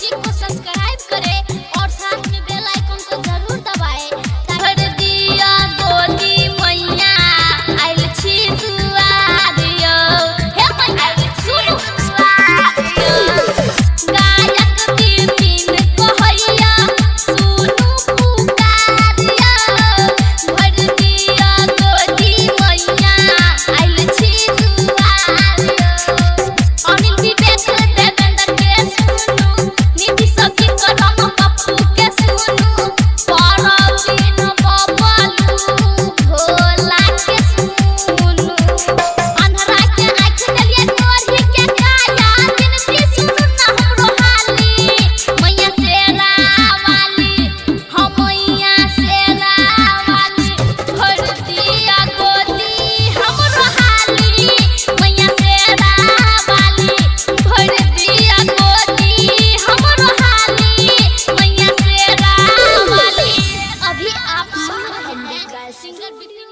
Music को subscribe करें और साथ में बेल आइकन को जरूर दबाएं। भर दिया गोदी मैया आइल छी दुआरियो हे मैया सुनु दुआरियो गायक बिपिन कहैया सुनु पुकारियो भर दिया गोदी मैया आइल छी दुआरियो अनिल विवेक देवेंद्र के सुनु निधि सखी करम पप्पू के सुनु परवीन बबलू भोला के सुनु अंधरा के आँख देलिए तोरी के काया बिनती सुनु ना हमरो हाली मैया शेरा वाली हम मैया शेरा वाली भर दिया गोदी हमरो हाली मैया शेरा वाली भर दिया गोदी हमरो हाली मैया शेरा वाली। अभी आप सुन रहे हैं सिंगर बिपिन